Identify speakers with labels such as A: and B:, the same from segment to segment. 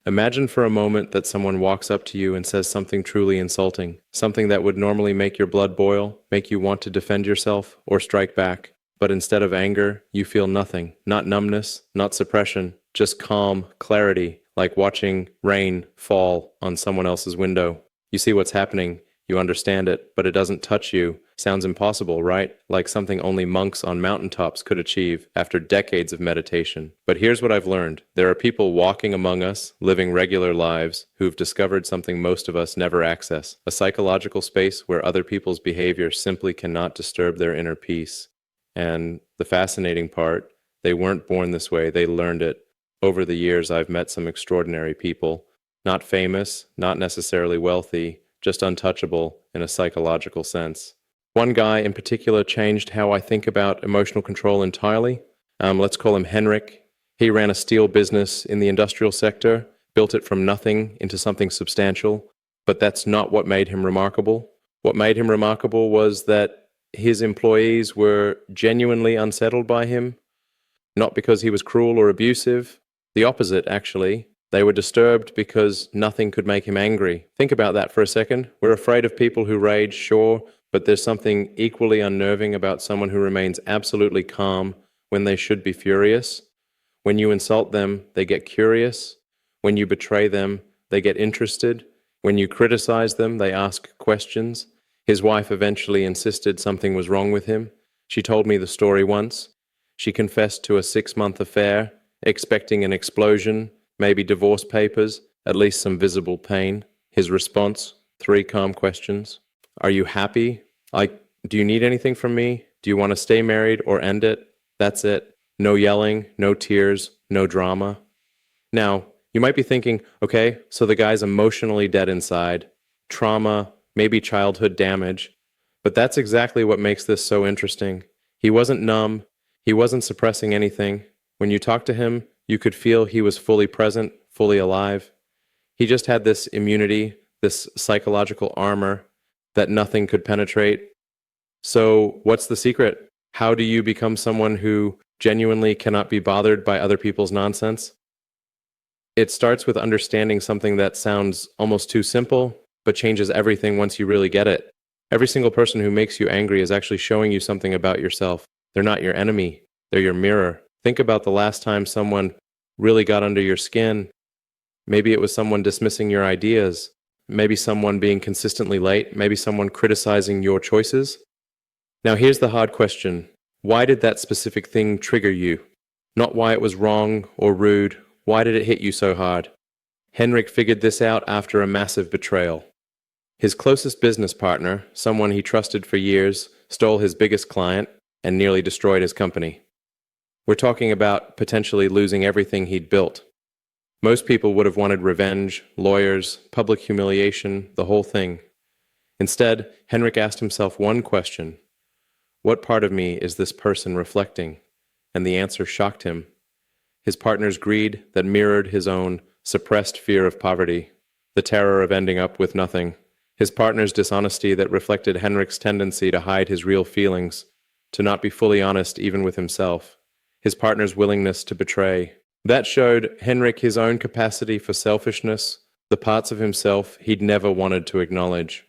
A: Imagine for a moment that someone walks up to you and says something truly insulting, something that would normally make your blood boil, make you want to defend yourself or strike back. But instead of anger, you feel nothing, not numbness, not suppression, just calm, clarity, like watching rain fall on someone else's window. You see what's happening, you understand it, but it doesn't touch you. Sounds impossible, right? Like something only monks on mountaintops could achieve after decades of meditation. But here's what I've learned. There are people walking among us, living regular lives, who've discovered something most of us never access, a psychological space where other people's behavior simply cannot disturb their inner peace. And the fascinating part, they weren't born this way, they learned it. Over the years, I've met some extraordinary people, not famous, not necessarily wealthy, just untouchable in a psychological sense. One guy in particular changed how I think about emotional control entirely. Let's call him Henrik. He ran a steel business in the industrial sector, built it from nothing into something substantial, but that's not what made him remarkable. What made him remarkable was that his employees were genuinely unsettled by him, not because he was cruel or abusive. The opposite, actually. They were disturbed because nothing could make him angry. Think about that for a second. We're afraid of people who rage, sure, but there's something equally unnerving about someone who remains absolutely calm when they should be furious. When you insult them, they get curious. When you betray them, they get interested. When you criticize them, they ask questions. His wife eventually insisted something was wrong with him. She told me the story once. She confessed to a 6-month affair, expecting an explosion, maybe divorce papers, at least some visible pain. His response, 3 calm questions. Are you happy? Do you need anything from me? Do you want to stay married or end it? That's it. No yelling, no tears, no drama. Now, you might be thinking, okay, so the guy's emotionally dead inside. Trauma, maybe childhood damage. But that's exactly what makes this so interesting. He wasn't numb. He wasn't suppressing anything. When you talked to him, you could feel he was fully present, fully alive. He just had this immunity, this psychological armor that nothing could penetrate. So what's the secret? How do you become someone who genuinely cannot be bothered by other people's nonsense? It starts with understanding something that sounds almost too simple, but changes everything once you really get it. Every single person who makes you angry is actually showing you something about yourself. They're not your enemy. They're your mirror. Think about the last time someone really got under your skin. Maybe it was someone dismissing your ideas. Maybe someone being consistently late. Maybe someone criticizing your choices. Now here's the hard question. Why did that specific thing trigger you? Not why it was wrong or rude. Why did it hit you so hard? Henrik figured this out after a massive betrayal. His closest business partner, someone he trusted for years, stole his biggest client and nearly destroyed his company. We're talking about potentially losing everything he'd built. Most people would have wanted revenge, lawyers, public humiliation, the whole thing. Instead, Henrik asked himself one question. What part of me is this person reflecting? And the answer shocked him. His partner's greed that mirrored his own suppressed fear of poverty, the terror of ending up with nothing. His partner's dishonesty that reflected Henrik's tendency to hide his real feelings, to not be fully honest even with himself. His partner's willingness to betray. That showed Henrik his own capacity for selfishness, the parts of himself he'd never wanted to acknowledge.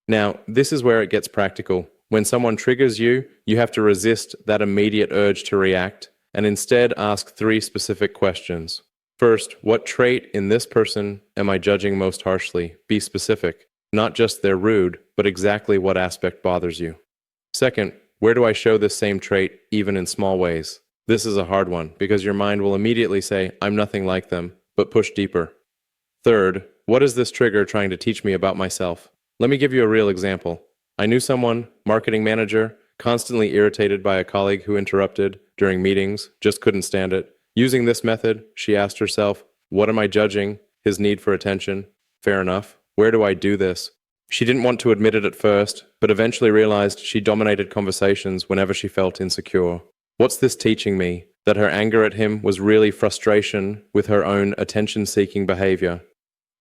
A: Now, this is where it gets practical. When someone triggers you, you have to resist that immediate urge to react and instead ask 3 specific questions. First, what trait in this person am I judging most harshly? Be specific. Not just they're rude, but exactly what aspect bothers you. Second, where do I show this same trait even in small ways? This is a hard one because your mind will immediately say, I'm nothing like them, but push deeper. Third, what is this trigger trying to teach me about myself? Let me give you a real example. I knew someone, marketing manager, constantly irritated by a colleague who interrupted during meetings, just couldn't stand it. Using this method, she asked herself, what am I judging? His need for attention. Fair enough. Where do I do this? She didn't want to admit it at first, but eventually realized she dominated conversations whenever she felt insecure. What's this teaching me? That her anger at him was really frustration with her own attention-seeking behavior.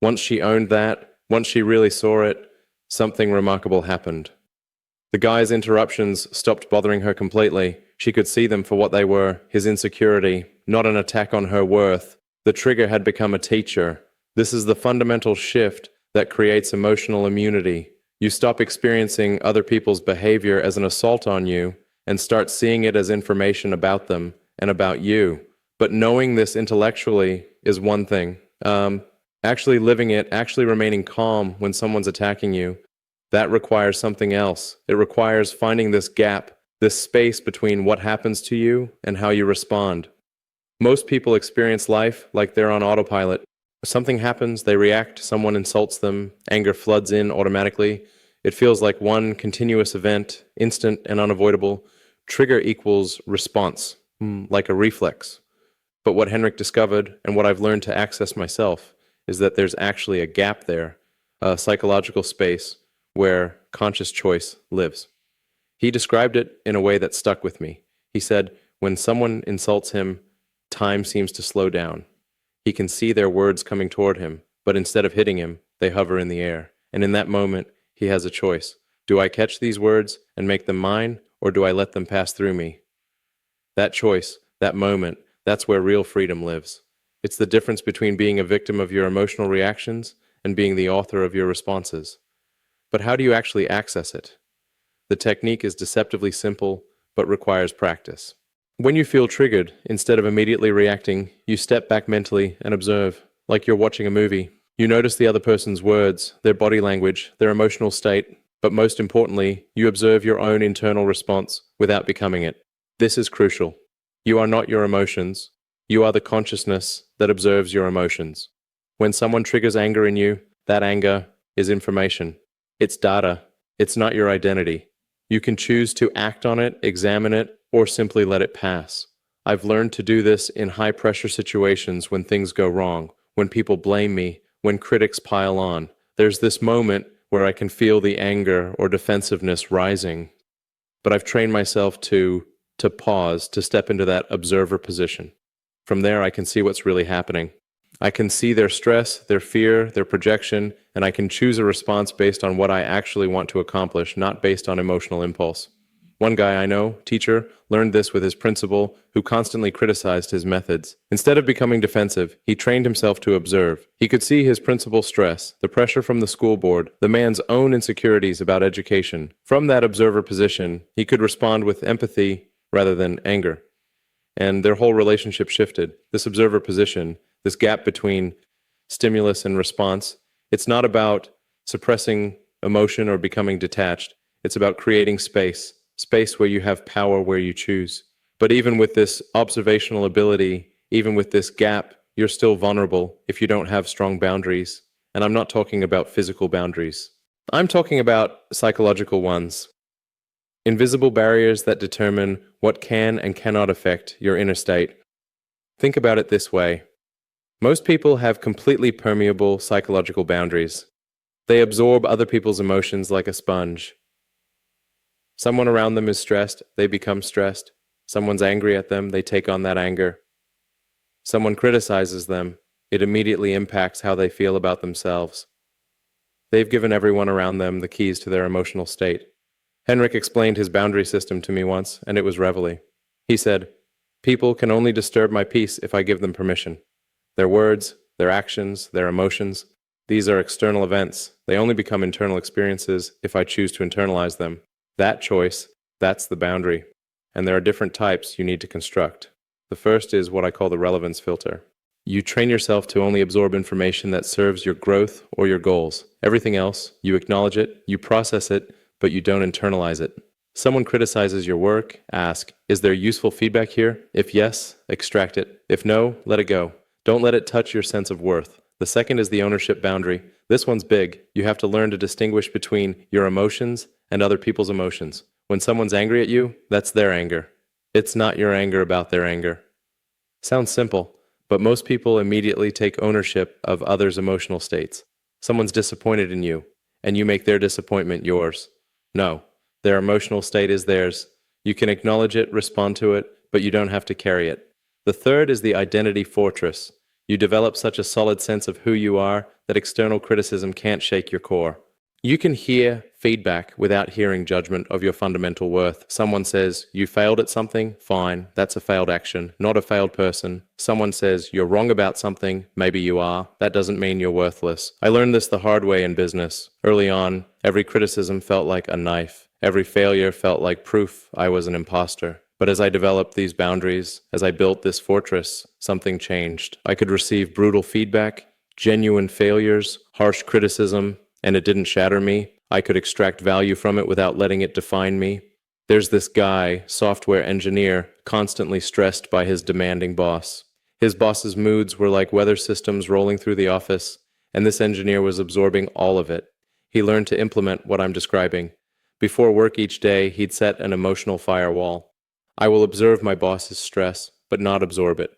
A: Once she owned that, once she really saw it, something remarkable happened. The guy's interruptions stopped bothering her completely. She could see them for what they were, his insecurity, not an attack on her worth, The trigger had become a teacher. This is the fundamental shift that creates emotional immunity. You stop experiencing other people's behavior as an assault on you and start seeing it as information about them and about you. But knowing this intellectually is one thing. Actually living it, actually remaining calm when someone's attacking you, that requires something else. It requires finding this gap, this space between what happens to you and how you respond. Most people experience life like they're on autopilot. Something happens, they react, someone insults them, anger floods in automatically. It feels like one continuous event, instant and unavoidable. Trigger equals response, like a reflex. But what Henrik discovered, and what I've learned to access myself, is that there's actually a gap there, a psychological space where conscious choice lives. He described it in a way that stuck with me. He said, when someone insults him, time seems to slow down. He can see their words coming toward him, but instead of hitting him, they hover in the air. And in that moment, he has a choice. Do I catch these words and make them mine, or do I let them pass through me? That choice, that moment, that's where real freedom lives. It's the difference between being a victim of your emotional reactions and being the author of your responses. But how do you actually access it? The technique is deceptively simple, but requires practice. When you feel triggered, instead of immediately reacting, you step back mentally and observe, like you're watching a movie. You notice the other person's words, their body language, their emotional state, but most importantly, you observe your own internal response without becoming it. This is crucial. You are not your emotions. You are the consciousness that observes your emotions. When someone triggers anger in you, that anger is information. It's data. It's not your identity. You can choose to act on it, examine it, or simply let it pass. I've learned to do this in high-pressure situations when things go wrong, when people blame me, when critics pile on. There's this moment where I can feel the anger or defensiveness rising. But I've trained myself to pause, to step into that observer position. From there, I can see what's really happening. I can see their stress, their fear, their projection, and I can choose a response based on what I actually want to accomplish, not based on emotional impulse. One guy I know, teacher, learned this with his principal, who constantly criticized his methods. Instead of becoming defensive, he trained himself to observe. He could see his principal's stress, the pressure from the school board, the man's own insecurities about education. From that observer position, he could respond with empathy rather than anger. And their whole relationship shifted. This observer position, this gap between stimulus and response, it's not about suppressing emotion or becoming detached. It's about creating space where you have power where you choose. But even with this observational ability, even with this gap, you're still vulnerable if you don't have strong boundaries. And I'm not talking about physical boundaries. I'm talking about psychological ones. Invisible barriers that determine what can and cannot affect your inner state. Think about it this way. Most people have completely permeable psychological boundaries. They absorb other people's emotions like a sponge. Someone around them is stressed, they become stressed. Someone's angry at them, they take on that anger. Someone criticizes them, it immediately impacts how they feel about themselves. They've given everyone around them the keys to their emotional state. Henrik explained his boundary system to me once, and it was reveille. He said, "People can only disturb my peace if I give them permission. Their words, their actions, their emotions, these are external events. They only become internal experiences if I choose to internalize them. That choice, that's the boundary. And there are different types you need to construct. The first is what I call the relevance filter. You train yourself to only absorb information that serves your growth or your goals. Everything else, you acknowledge it, you process it, but you don't internalize it. Someone criticizes your work, ask, is there useful feedback here? If yes, extract it. If no, let it go. Don't let it touch your sense of worth. The second is the ownership boundary. This one's big. You have to learn to distinguish between your emotions and other people's emotions. When someone's angry at you, that's their anger. It's not your anger about their anger. Sounds simple, but most people immediately take ownership of others' emotional states. Someone's disappointed in you, and you make their disappointment yours. No, their emotional state is theirs. You can acknowledge it, respond to it, but you don't have to carry it. The third is the identity fortress. You develop such a solid sense of who you are that external criticism can't shake your core. You can hear feedback without hearing judgment of your fundamental worth. Someone says, you failed at something, fine, that's a failed action, not a failed person. Someone says, you're wrong about something, maybe you are, that doesn't mean you're worthless. I learned this the hard way in business. Early on, every criticism felt like a knife. Every failure felt like proof I was an imposter. But as I developed these boundaries, as I built this fortress, something changed. I could receive brutal feedback, genuine failures, harsh criticism, and it didn't shatter me. I could extract value from it without letting it define me. There's this guy, software engineer, constantly stressed by his demanding boss. His boss's moods were like weather systems rolling through the office, and this engineer was absorbing all of it. He learned to implement what I'm describing. Before work each day, he'd set an emotional firewall. I will observe my boss's stress, but not absorb it.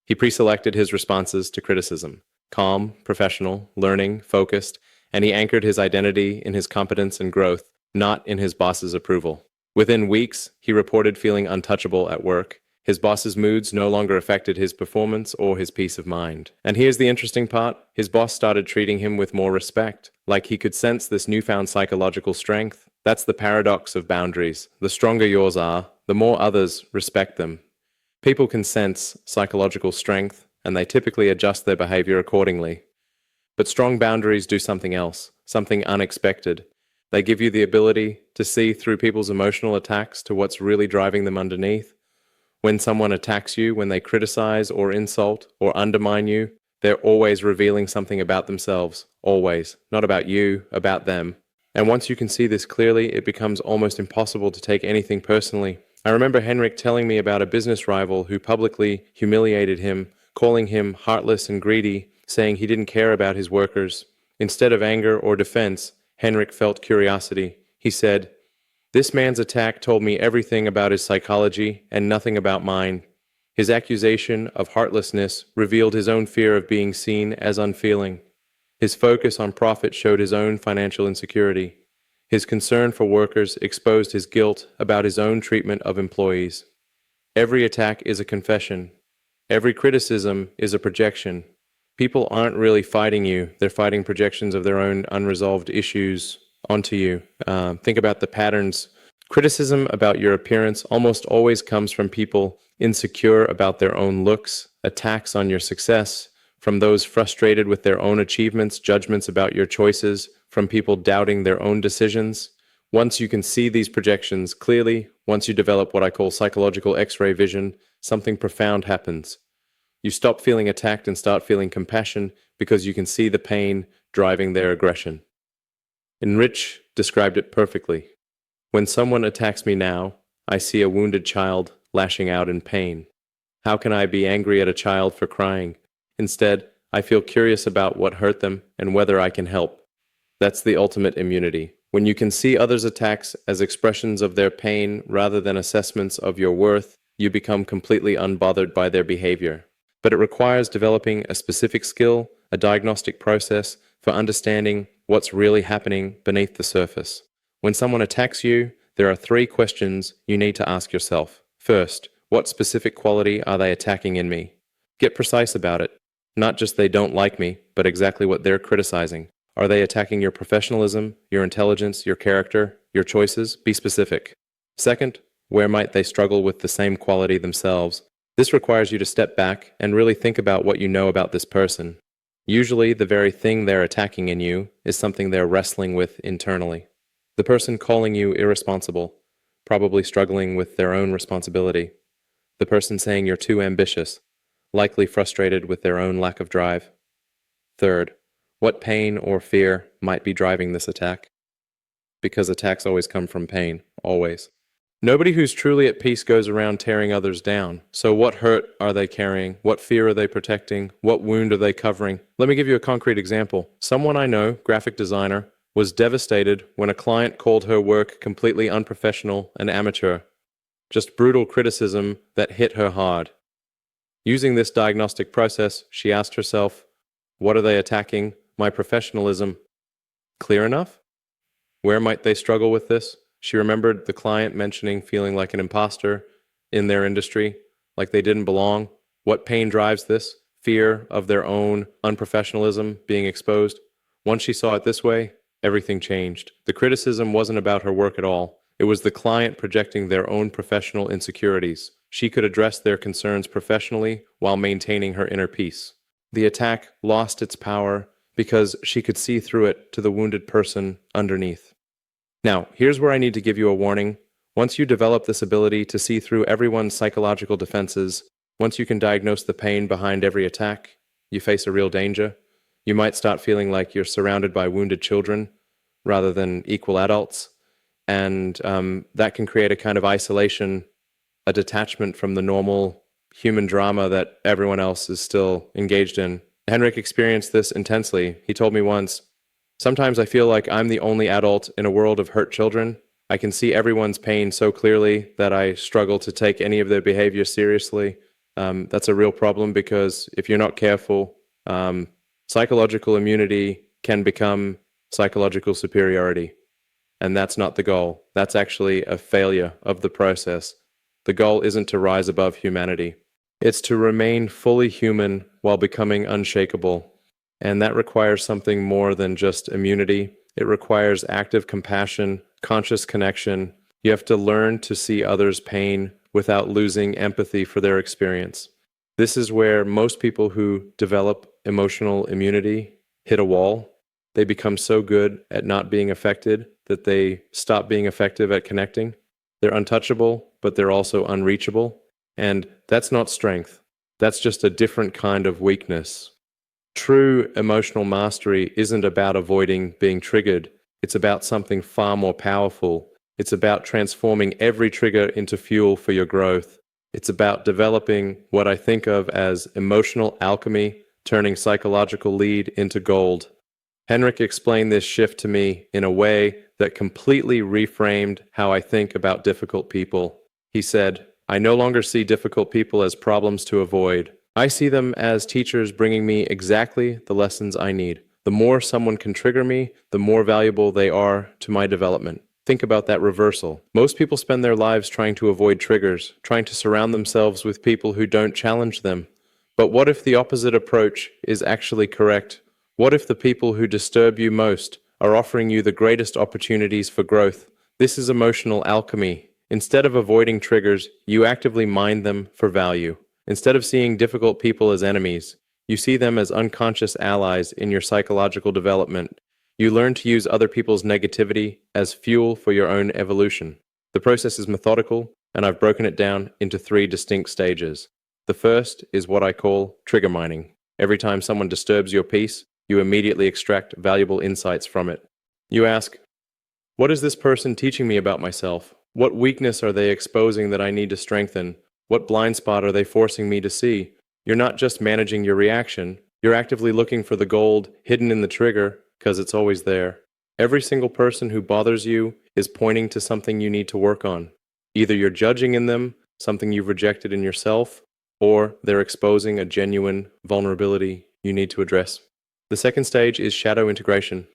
A: He pre-selected his responses to criticism: calm, professional, learning, focused, and he anchored his identity in his competence and growth, not in his boss's approval. Within weeks, he reported feeling untouchable at work. His boss's moods no longer affected his performance or his peace of mind. And here's the interesting part: his boss started treating him with more respect, like he could sense this newfound psychological strength. That's the paradox of boundaries. The stronger yours are, the more others respect them. People can sense psychological strength, and they typically adjust their behavior accordingly. But strong boundaries do something else, something unexpected. They give you the ability to see through people's emotional attacks to what's really driving them underneath. When someone attacks you, when they criticize or insult or undermine you, they're always revealing something about themselves. Always. Not about you, about them. And once you can see this clearly, it becomes almost impossible to take anything personally. I remember Henrik telling me about a business rival who publicly humiliated him, calling him heartless and greedy, saying he didn't care about his workers. Instead of anger or defense, Henrik felt curiosity. He said, "This man's attack told me everything about his psychology and nothing about mine. His accusation of heartlessness revealed his own fear of being seen as unfeeling. His focus on profit showed his own financial insecurity. His concern for workers exposed his guilt about his own treatment of employees. Every attack is a confession. Every criticism is a projection. People aren't really fighting you. They're fighting projections of their own unresolved issues onto you. Think about the patterns. Criticism about your appearance almost always comes from people insecure about their own looks, attacks on your success, from those frustrated with their own achievements, judgments about your choices, from people doubting their own decisions. Once you can see these projections clearly, once you develop what I call psychological X-ray vision, something profound happens. You stop feeling attacked and start feeling compassion because you can see the pain driving their aggression. And Rich described it perfectly. When someone attacks me now, I see a wounded child lashing out in pain. How can I be angry at a child for crying? Instead, I feel curious about what hurt them and whether I can help. That's the ultimate immunity. When you can see others' attacks as expressions of their pain rather than assessments of your worth, you become completely unbothered by their behavior. But it requires developing a specific skill, a diagnostic process for understanding what's really happening beneath the surface. When someone attacks you, there are 3 questions you need to ask yourself. First, what specific quality are they attacking in me? Get precise about it. Not just they don't like me, but exactly what they're criticizing. Are they attacking your professionalism, your intelligence, your character, your choices? Be specific. Second, where might they struggle with the same quality themselves? This requires you to step back and really think about what you know about this person. Usually, the very thing they're attacking in you is something they're wrestling with internally. The person calling you irresponsible, probably struggling with their own responsibility. The person saying you're too ambitious, likely frustrated with their own lack of drive. Third, what pain or fear might be driving this attack? Because attacks always come from pain, always. Nobody who's truly at peace goes around tearing others down. So what hurt are they carrying? What fear are they protecting? What wound are they covering? Let me give you a concrete example. Someone I know, graphic designer, was devastated when a client called her work completely unprofessional and amateur. Just brutal criticism that hit her hard. Using this diagnostic process, she asked herself, what are they attacking? My professionalism. Clear enough? Where might they struggle with this? She remembered the client mentioning feeling like an imposter in their industry, like they didn't belong. What pain drives this? Fear of their own unprofessionalism being exposed. Once she saw it this way, Everything changed. The criticism wasn't about her work at all. It was the client projecting their own professional insecurities. She could address their concerns professionally while maintaining her inner peace. The attack lost its power because she could see through it to the wounded person underneath. Now, here's where I need to give you a warning. Once you develop this ability to see through everyone's psychological defenses, once you can diagnose the pain behind every attack, you face a real danger. You might start feeling like you're surrounded by wounded children rather than equal adults. And that can create a kind of isolation, a detachment from the normal human drama that everyone else is still engaged in. Henrik experienced this intensely. He told me once, "Sometimes I feel like I'm the only adult in a world of hurt children. I can see everyone's pain so clearly that I struggle to take any of their behavior seriously." That's a real problem because if you're not careful, psychological immunity can become psychological superiority. And that's not the goal. That's actually a failure of the process. The goal isn't to rise above humanity. It's to remain fully human while becoming unshakable. And that requires something more than just immunity. It requires active compassion, conscious connection. You have to learn to see others' pain without losing empathy for their experience. This is where most people who develop emotional immunity hit a wall. They become so good at not being affected that they stop being effective at connecting. They're untouchable, but they're also unreachable. And that's not strength. That's just a different kind of weakness. True emotional mastery isn't about avoiding being triggered. It's about something far more powerful. It's about transforming every trigger into fuel for your growth. It's about developing what I think of as emotional alchemy, turning psychological lead into gold. Henrik explained this shift to me in a way that completely reframed how I think about difficult people. He said, "I no longer see difficult people as problems to avoid. I see them as teachers bringing me exactly the lessons I need. The more someone can trigger me, the more valuable they are to my development." Think about that reversal. Most people spend their lives trying to avoid triggers, trying to surround themselves with people who don't challenge them. But what if the opposite approach is actually correct? What if the people who disturb you most are offering you the greatest opportunities for growth? This is emotional alchemy. Instead of avoiding triggers, you actively mine them for value. Instead of seeing difficult people as enemies, you see them as unconscious allies in your psychological development. You learn to use other people's negativity as fuel for your own evolution. The process is methodical, and I've broken it down into 3 distinct stages. The first is what I call trigger mining. Every time someone disturbs your peace, you immediately extract valuable insights from it. You ask, what is this person teaching me about myself? What weakness are they exposing that I need to strengthen? What blind spot are they forcing me to see? You're not just managing your reaction, you're actively looking for the gold hidden in the trigger because it's always there. Every single person who bothers you is pointing to something you need to work on. Either you're judging in them something you've rejected in yourself, or they're exposing a genuine vulnerability you need to address. The second stage is shadow integration.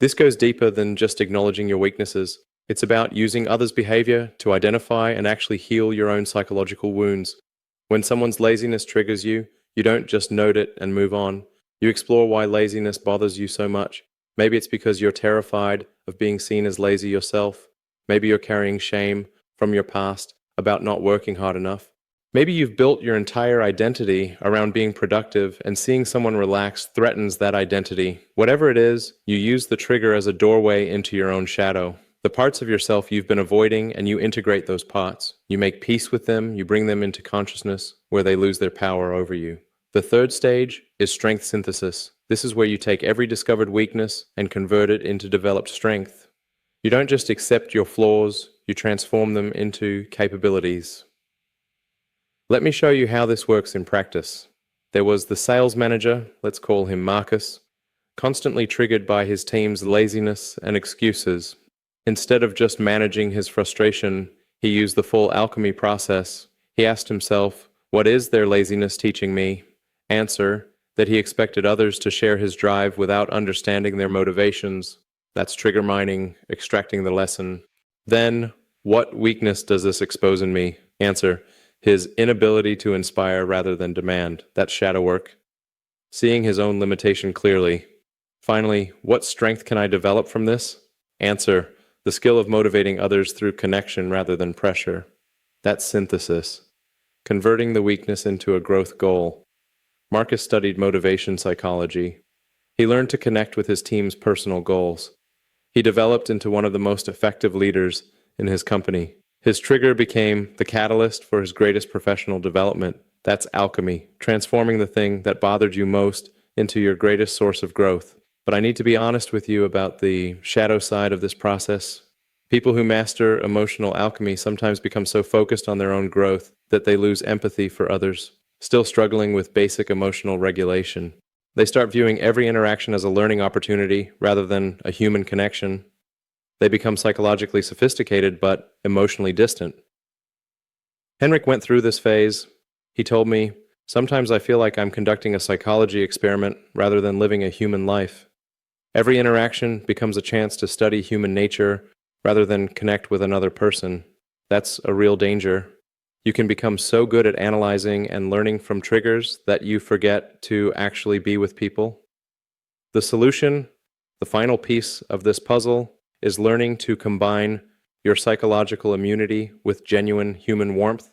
A: This goes deeper than just acknowledging your weaknesses. It's about using others' behavior to identify and actually heal your own psychological wounds. When someone's laziness triggers you, you don't just note it and move on. You explore why laziness bothers you so much. Maybe it's because you're terrified of being seen as lazy yourself. Maybe you're carrying shame from your past about not working hard enough. Maybe you've built your entire identity around being productive, and seeing someone relax threatens that identity. Whatever it is, you use the trigger as a doorway into your own shadow. The parts of yourself you've been avoiding, and you integrate those parts. You make peace with them, you bring them into consciousness where they lose their power over you. The third stage is strength synthesis. This is where you take every discovered weakness and convert it into developed strength. You don't just accept your flaws, you transform them into capabilities. Let me show you how this works in practice. There was the sales manager, let's call him Marcus, constantly triggered by his team's laziness and excuses. Instead of just managing his frustration, he used the full alchemy process. He asked himself, what is their laziness teaching me? Answer, that he expected others to share his drive without understanding their motivations. That's trigger mining, extracting the lesson. Then, what weakness does this expose in me? Answer, his inability to inspire rather than demand. That's shadow work. Seeing his own limitation clearly. Finally, what strength can I develop from this? Answer: the skill of motivating others through connection rather than pressure. That's synthesis. Converting the weakness into a growth goal. Marcus studied motivation psychology. He learned to connect with his team's personal goals. He developed into one of the most effective leaders in his company. His trigger became the catalyst for his greatest professional development. That's alchemy, transforming the thing that bothered you most into your greatest source of growth. But I need to be honest with you about the shadow side of this process. People who master emotional alchemy sometimes become so focused on their own growth that they lose empathy for others, still struggling with basic emotional regulation. They start viewing every interaction as a learning opportunity rather than a human connection. They become psychologically sophisticated but emotionally distant. Henrik went through this phase. He told me, "Sometimes I feel like I'm conducting a psychology experiment rather than living a human life. Every interaction becomes a chance to study human nature rather than connect with another person. That's a real danger. You can become so good at analyzing and learning from triggers that you forget to actually be with people." The solution, the final piece of this puzzle, is learning to combine your psychological immunity with genuine human warmth.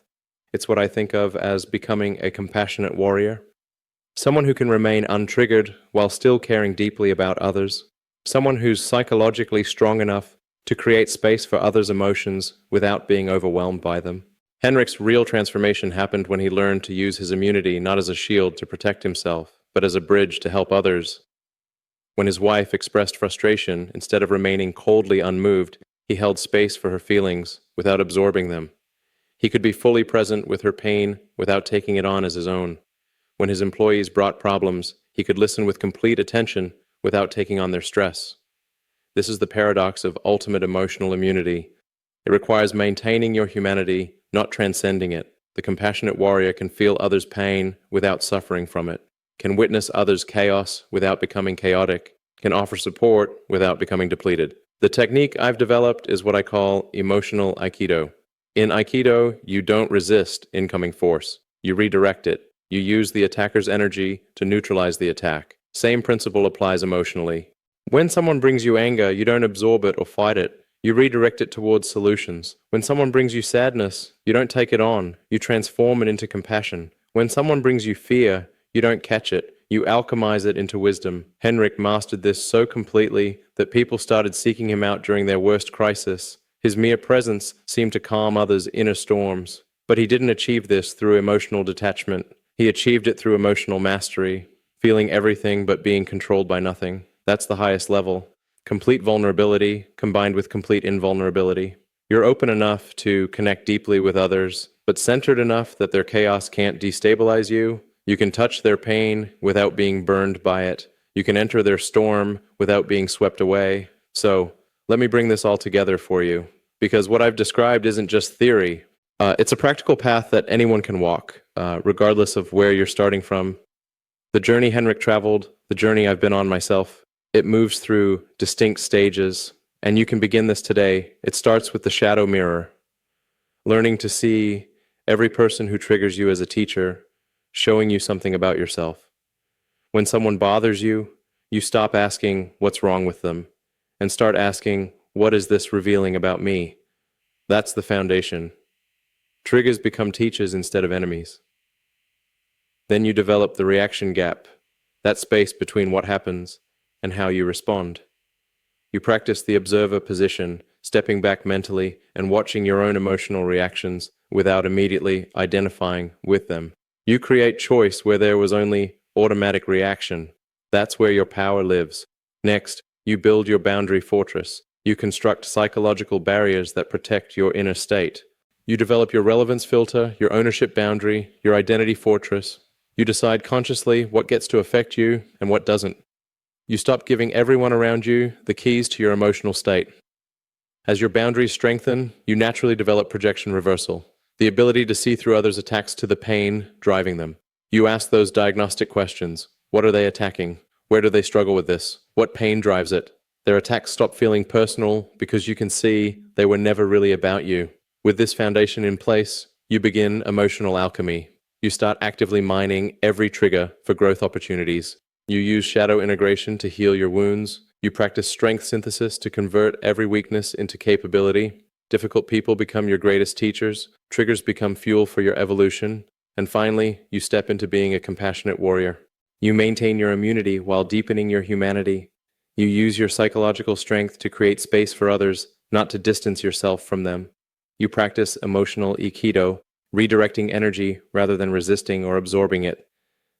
A: It's what I think of as becoming a compassionate warrior. Someone who can remain untriggered while still caring deeply about others. Someone who's psychologically strong enough to create space for others' emotions without being overwhelmed by them. Henrik's real transformation happened when he learned to use his immunity not as a shield to protect himself, but as a bridge to help others. When his wife expressed frustration, instead of remaining coldly unmoved, he held space for her feelings without absorbing them. He could be fully present with her pain without taking it on as his own. When his employees brought problems, he could listen with complete attention without taking on their stress. This is the paradox of ultimate emotional immunity. It requires maintaining your humanity, not transcending it. The compassionate warrior can feel others' pain without suffering from it, can witness others' chaos without becoming chaotic, can offer support without becoming depleted. The technique I've developed is what I call emotional Aikido. In Aikido, you don't resist incoming force. You redirect it. You use the attacker's energy to neutralize the attack. Same principle applies emotionally. When someone brings you anger, you don't absorb it or fight it. You redirect it towards solutions. When someone brings you sadness, you don't take it on. You transform it into compassion. When someone brings you fear, you don't catch it. You alchemize it into wisdom. Henrik mastered this so completely that people started seeking him out during their worst crisis. His mere presence seemed to calm others' inner storms. But he didn't achieve this through emotional detachment. He achieved it through emotional mastery, feeling everything but being controlled by nothing. That's the highest level. Complete vulnerability combined with complete invulnerability. You're open enough to connect deeply with others, but centered enough that their chaos can't destabilize you. You can touch their pain without being burned by it. You can enter their storm without being swept away. So, let me bring this all together for you, because what I've described isn't just theory. It's a practical path that anyone can walk, regardless of where you're starting from. The journey Henrik traveled, the journey I've been on myself, it moves through distinct stages, and you can begin this today. It starts with the shadow mirror, learning to see every person who triggers you as a teacher, showing you something about yourself. When someone bothers you, you stop asking what's wrong with them, and start asking, what is this revealing about me? That's the foundation. Triggers become teachers instead of enemies. Then you develop the reaction gap, that space between what happens and how you respond. You practice the observer position, stepping back mentally and watching your own emotional reactions without immediately identifying with them. You create choice where there was only automatic reaction. That's where your power lives. Next, you build your boundary fortress. You construct psychological barriers that protect your inner state. You develop your relevance filter, your ownership boundary, your identity fortress. You decide consciously what gets to affect you and what doesn't. You stop giving everyone around you the keys to your emotional state. As your boundaries strengthen, you naturally develop projection reversal, the ability to see through others' attacks to the pain driving them. You ask those diagnostic questions. What are they attacking? Where do they struggle with this? What pain drives it? Their attacks stop feeling personal because you can see they were never really about you. With this foundation in place, you begin emotional alchemy. You start actively mining every trigger for growth opportunities. You use shadow integration to heal your wounds. You practice strength synthesis to convert every weakness into capability. Difficult people become your greatest teachers. Triggers become fuel for your evolution. And finally, you step into being a compassionate warrior. You maintain your immunity while deepening your humanity. You use your psychological strength to create space for others, not to distance yourself from them. You practice emotional aikido, redirecting energy rather than resisting or absorbing it.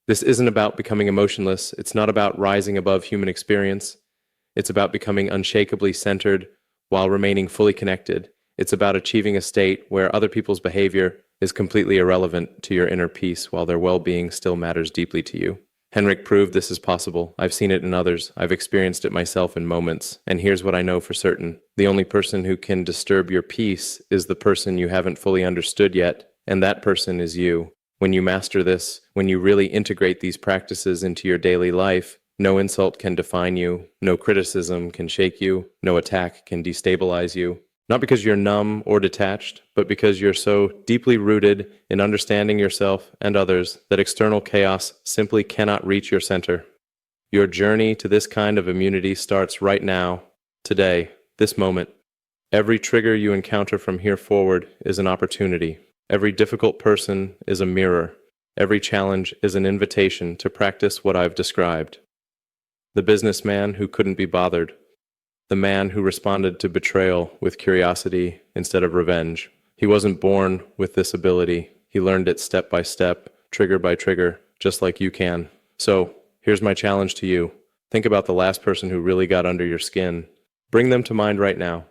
A: This isn't about becoming emotionless. It's not about rising above human experience. It's about becoming unshakably centered while remaining fully connected. It's about achieving a state where other people's behavior is completely irrelevant to your inner peace while their well-being still matters deeply to you. Henrik proved this is possible. I've seen it in others. I've experienced it myself in moments. And here's what I know for certain. The only person who can disturb your peace is the person you haven't fully understood yet, and that person is you. When you master this, when you really integrate these practices into your daily life, no insult can define you, no criticism can shake you, no attack can destabilize you. Not because you're numb or detached, but because you're so deeply rooted in understanding yourself and others that external chaos simply cannot reach your center. Your journey to this kind of immunity starts right now, today, this moment. Every trigger you encounter from here forward is an opportunity. Every difficult person is a mirror. Every challenge is an invitation to practice what I've described. The businessman who couldn't be bothered. The man who responded to betrayal with curiosity instead of revenge. He wasn't born with this ability. He learned it step by step, trigger by trigger, just like you can. So, here's my challenge to you. Think about the last person who really got under your skin. Bring them to mind right now.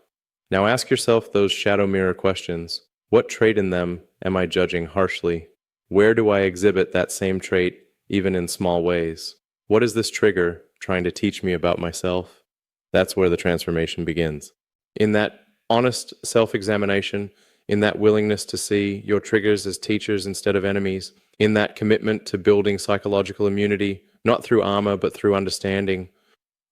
A: Now ask yourself those shadow mirror questions. What trait in them am I judging harshly? Where do I exhibit that same trait, even in small ways? What is this trigger trying to teach me about myself? That's where the transformation begins. In that honest self-examination, in that willingness to see your triggers as teachers instead of enemies, in that commitment to building psychological immunity, not through armor, but through understanding.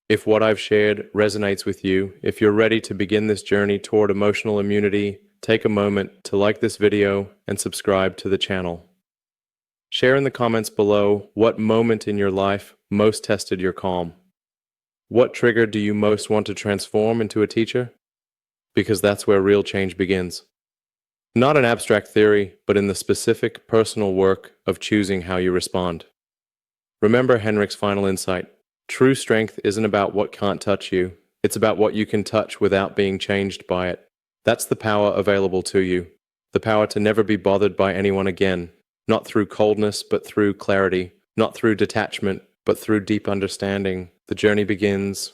A: If what I've shared resonates with you, if you're ready to begin this journey toward emotional immunity, take a moment to like this video and subscribe to the channel. Share in the comments below what moment in your life most tested your calm. What trigger do you most want to transform into a teacher? Because that's where real change begins. Not an abstract theory, but in the specific personal work of choosing how you respond. Remember Henrik's final insight. True strength isn't about what can't touch you. It's about what you can touch without being changed by it. That's the power available to you. The power to never be bothered by anyone again. Not through coldness, but through clarity. Not through detachment, but through deep understanding. The journey begins